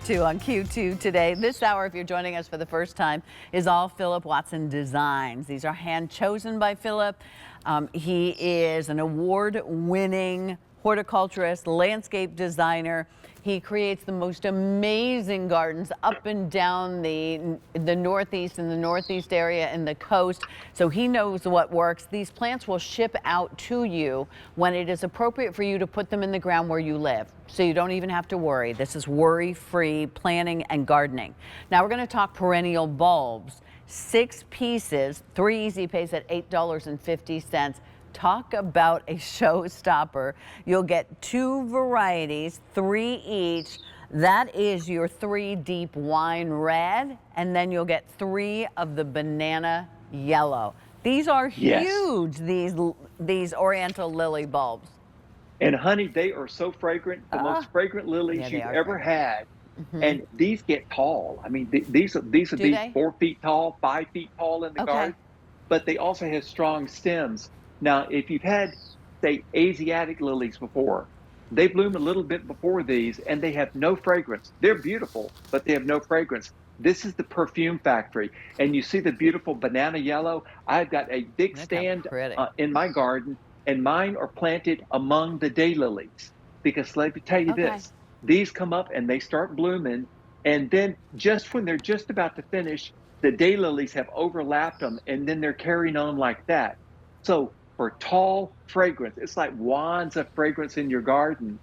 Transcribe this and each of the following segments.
2 on Q2 today. This hour, if you're joining us for the first time, is all Phillip Watson designs. These are hand chosen by Phillip. He is an award-winning horticulturist, landscape designer. He creates the most amazing gardens up and down the Northeast and the Northeast area and the coast. So he knows what works. These plants will ship out to you when it is appropriate for you to put them in the ground where you live. So you don't even have to worry. This is worry-free planning and gardening. Now we're going to talk perennial bulbs. 6 pieces, 3 easy pays at $8.50. Talk about a showstopper. You'll get 2 varieties, 3 each. That is your 3 deep wine red, and then you'll get 3 of the banana yellow. These are huge, these oriental lily bulbs. And honey, they are so fragrant, the most fragrant lilies you've ever had. And these get tall. I mean, these would be 4 feet tall, 5 feet tall in the garden, but they also have strong stems. Now, if you've had, say, Asiatic lilies before, they bloom a little bit before these and they have no fragrance. They're beautiful, but they have no fragrance. This is the perfume factory. And you see the beautiful banana yellow. I've got a big stand in my garden, and mine are planted among the daylilies. Because let me tell you this, these come up and they start blooming. And then just when they're just about to finish, the daylilies have overlapped them and then they're carrying on like that. So for tall fragrance, it's like wands of fragrance in your garden.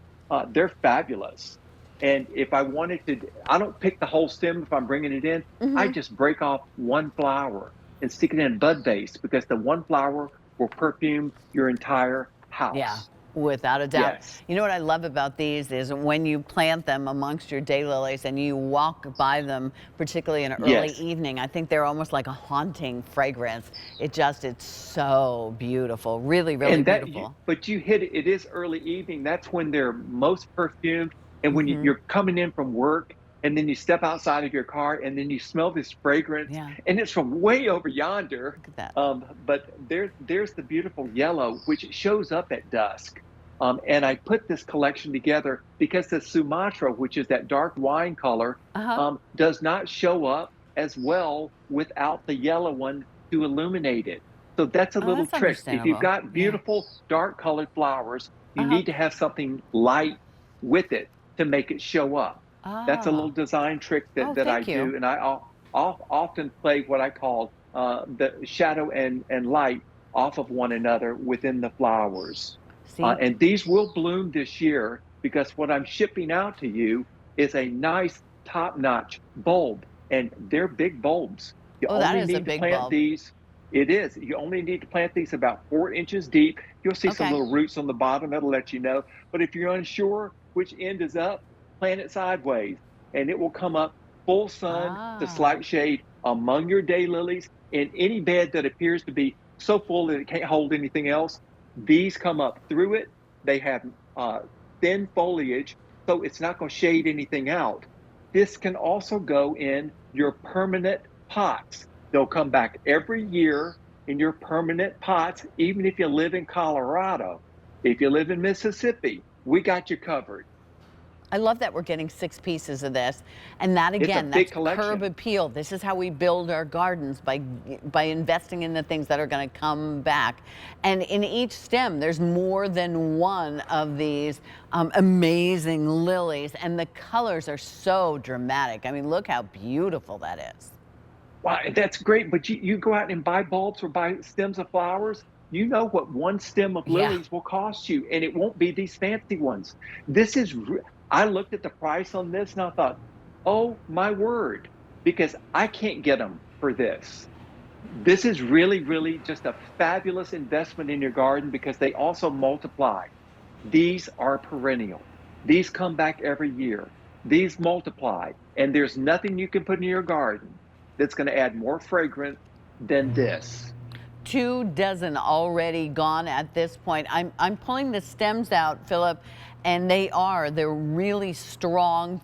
They're fabulous. And if I wanted to, I don't pick the whole stem if I'm bringing it in. I just break off 1 flower and stick it in a bud vase, because the 1 flower will perfume your entire house. Yeah, without a doubt. You know what I love about these is when you plant them amongst your daylilies and you walk by them, particularly in an early evening, I think they're almost like a haunting fragrance. It's so beautiful, really, really beautiful. But you hit it, it is early evening. That's when they're most perfumed. And when you're coming in from work, and then you step outside of your car and then you smell this fragrance, and it's from way over yonder. Look at that. But there's the beautiful yellow, which shows up at dusk. And I put this collection together because the Sumatra, which is that dark wine color, does not show up as well without the yellow one to illuminate it. So that's a little trick. If you've got beautiful dark colored flowers, you need to have something light with it to make it show up. That's a little design trick that I do. And I often play what I call the shadow and light off of one another within the flowers. And these will bloom this year, because what I'm shipping out to you is a nice top-notch bulb, and they're big bulbs. You only need to plant these. It is. You only need to plant these about 4 inches deep. You'll see some little roots on the bottom. That'll let you know. But if you're unsure which end is up, plant it sideways, and it will come up full sun to slight shade among your daylilies in any bed that appears to be so full that it can't hold anything else. These come up through it. They have thin foliage, so it's not going to shade anything out. This can also go in your permanent pots. They'll come back every year in your permanent pots, even if you live in Colorado. If you live in Mississippi, we got you covered. I love that we're getting 6 pieces of this. And that, again, that's curb appeal. This is how we build our gardens, by investing in the things that are going to come back. And in each stem, there's more than one of these amazing lilies. And the colors are so dramatic. I mean, look how beautiful that is. Wow, that's great. But you go out and buy bulbs or buy stems of flowers. You know what 1 stem of lilies will cost you, and it won't be these fancy ones. This is... I looked at the price on this and I thought, oh my word, because I can't get them for this. This is really, really just a fabulous investment in your garden, because they also multiply. These are perennial. These come back every year. These multiply, and there's nothing you can put in your garden that's going to add more fragrance than this. 2 dozen already gone at this point. I'm pulling the stems out, Phillip, And they're really strong,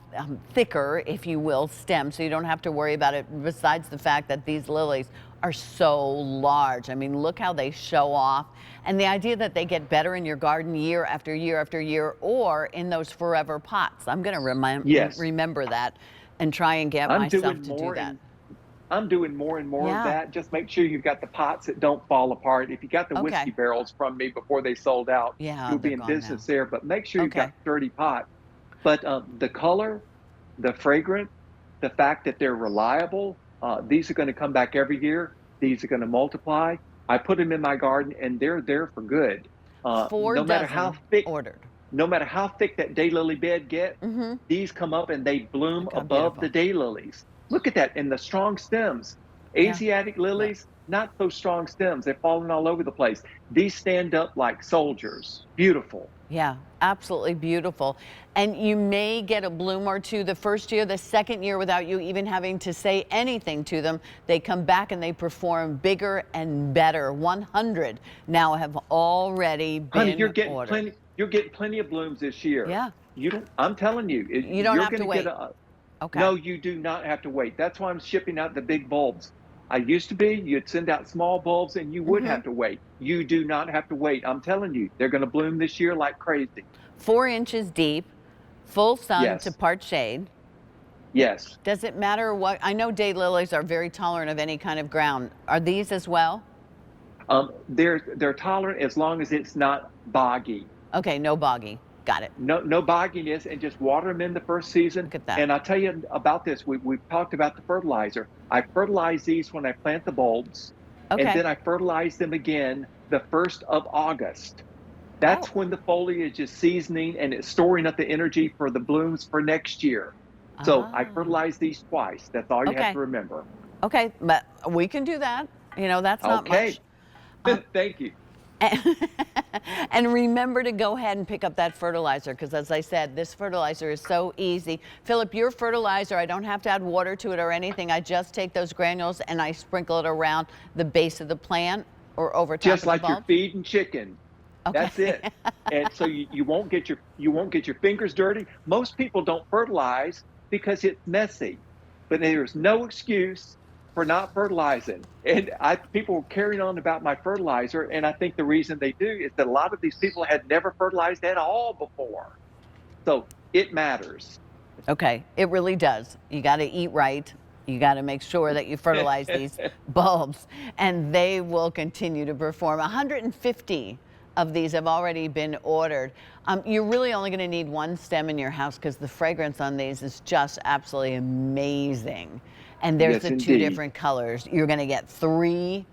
thicker, if you will, stems, so you don't have to worry about it, besides the fact that these lilies are so large. I mean, look how they show off. And the idea that they get better in your garden year after year after year, or in those forever pots. I'm going to Yes. remember that and try and get I'm myself doing to do more that. and I'm doing more and more of Yeah. that. Just make sure you've got the pots that don't fall apart. If you got the whiskey Okay. barrels from me before they sold out, Yeah, you'll they're be in gone now. business there. But make sure you've got Okay. 30 pots. But the color, the fragrance, the fact that they're reliable, these are going to come back every year. These are going to multiply. I put them in my garden, and they're there for good. Four No matter how dozen thick, ordered. no matter how thick that daylily bed gets, Mm-hmm. these come up and they bloom Look how above beautiful. the daylilies. Look at that, and the strong stems. Yeah. Asiatic But lilies, not so strong stems. They're falling all over the place. These stand up like soldiers. Beautiful. yeah, absolutely beautiful. And you may get a bloom or two the first year, the second year, without you even having to say anything to them. They come back and they perform bigger and better. 100 now have already Honey, been ordered. You're getting plenty of blooms this year. Yeah, You don't, I'm telling you, you don't you're have going to to get wait. a, Okay. no, you do not have to wait. That's why I'm shipping out the big bulbs. I used to be, you'd send out small bulbs and you would Mm-hmm. have to wait. You do not have to wait. I'm telling you, they're going to bloom this year like crazy. 4 inches deep, full sun to Yes, part shade. yes. Does it matter what? I know daylilies are very tolerant of any kind of ground. Are these as well? They're tolerant as long as it's not boggy. Okay, no boggy. Got it. No bogginess, and just water them in the first season. Look at that. And I'll tell you about this. We've talked about the fertilizer. I fertilize these when I plant the bulbs, and Okay. then I fertilize them again the 1st of August. Oh, That's when the foliage is seasoning and it's storing up the energy for the blooms for next year. So I ah, fertilize these twice. That's all you have okay. to remember. Okay, but we can do that. You know, that's not Okay. much. Um, Thank you. and remember to go ahead and pick up that fertilizer, because as I said, this fertilizer is so easy. Philip, your fertilizer, I don't have to add water to it or anything. I just take those granules and I sprinkle it around the base of the plant or over top Just of the like you're bulb. feeding chicken. That's Okay. it. And so you won't get your fingers dirty. Most people don't fertilize because it's messy, but there's no excuse for not fertilizing. And people were carrying on about my fertilizer, and I think the reason they do is that a lot of these people had never fertilized at all before. So it matters. Okay, it really does. You got to eat right. You got to make sure that you fertilize these bulbs, and they will continue to perform. 150 of these have already been ordered. You're really only going to need one stem in your house because the fragrance on these is just absolutely amazing. And there's Yes, the two indeed. different colors. You're going to get 3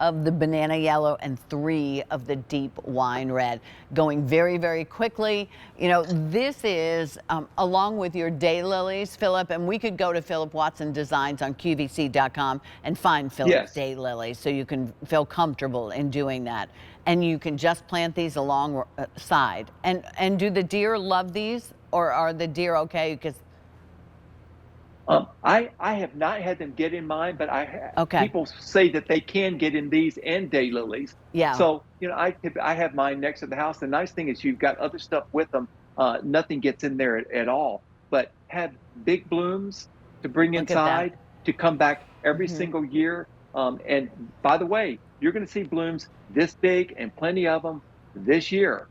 of the banana yellow and 3 of the deep wine red, going very, very quickly. You know, this is along with your daylilies, Philip, and we could go to Phillip Watson Designs on QVC.com and find Philip's Yes. daylilies, so you can feel comfortable in doing that. And you can just plant these alongside. And do the deer love these, or are the deer okay? Because I have not had them get in mine, but okay, people say that they can get in these and daylilies. yeah, So I have mine next to the house. The nice thing is you've got other stuff with them. Nothing gets in there at all. But have big blooms to bring look at that. inside to come back every Hmm. single year. And by the way, you're going to see blooms this big and plenty of them this year.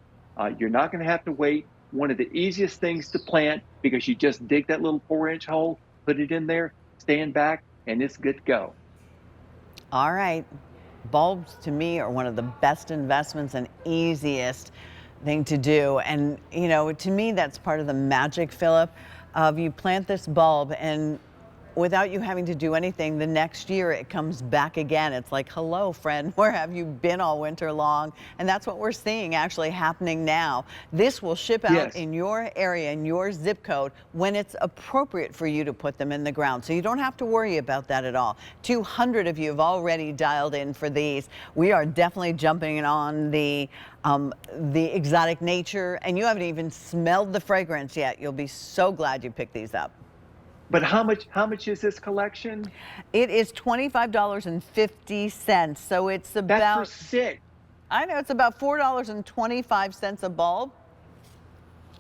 You're not going to have to wait. One of the easiest things to plant because you just dig that little 4-inch hole, put it in there, stand back, and it's good to go. All right. Bulbs to me are one of the best investments and easiest thing to do. And, you know, to me, that's part of the magic, Philip, of you plant this bulb and without you having to do anything, the next year it comes back again. It's like, hello, friend, where have you been all winter long? And that's what we're seeing actually happening now. This will ship out Yes. in your area, in your zip code, when it's appropriate for you to put them in the ground. So you don't have to worry about that at all. 200 of you have already dialed in for these. We are definitely jumping on the exotic nature, and you haven't even smelled the fragrance yet. You'll be so glad you picked these up. But how much is this collection? It is $25.50. So it's That's for about, 6. I know it's about $4.25 a bulb.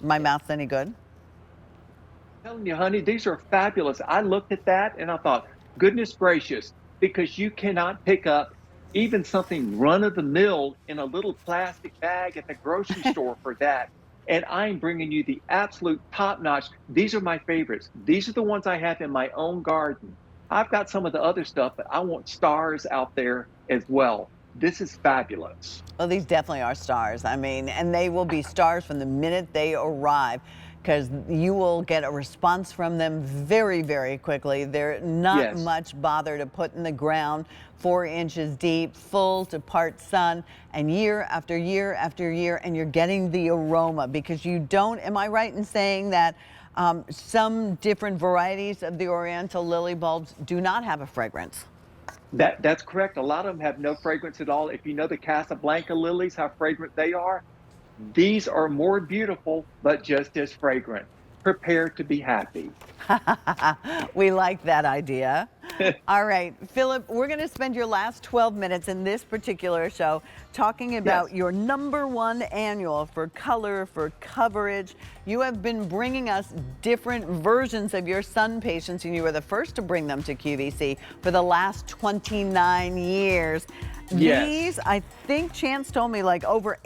my mouth's any good? I'm telling you, honey, these are fabulous. I looked at that and I thought, goodness gracious, because you cannot pick up even something run of the mill in a little plastic bag at the grocery store for that. And I'm bringing you the absolute top notch. These are my favorites. These are the ones I have in my own garden. I've got some of the other stuff, but I want stars out there as well. This is fabulous. Well, these definitely are stars. I mean, and they will be stars from the minute they arrive, because you will get a response from them very, very quickly. They're not Yes. much bother to put in the ground, 4 inches deep, full to part sun, and year after year after year, and you're getting the aroma, because you don't, am I right in saying that some different varieties of the Oriental lily bulbs do not have a fragrance? That's correct. A lot of them have no fragrance at all. If you know the Casablanca lilies, how fragrant they are, these are more beautiful, but just as fragrant. Prepare to be happy. We like that idea. All right, Phillip, we're going to spend your last 12 minutes in this particular show talking about Yes. your #1 annual for color, for coverage. You have been bringing us different versions of your sun patients, and you were the first to bring them to QVC for the last 29 years. Yes. These, I think Chance told me, like over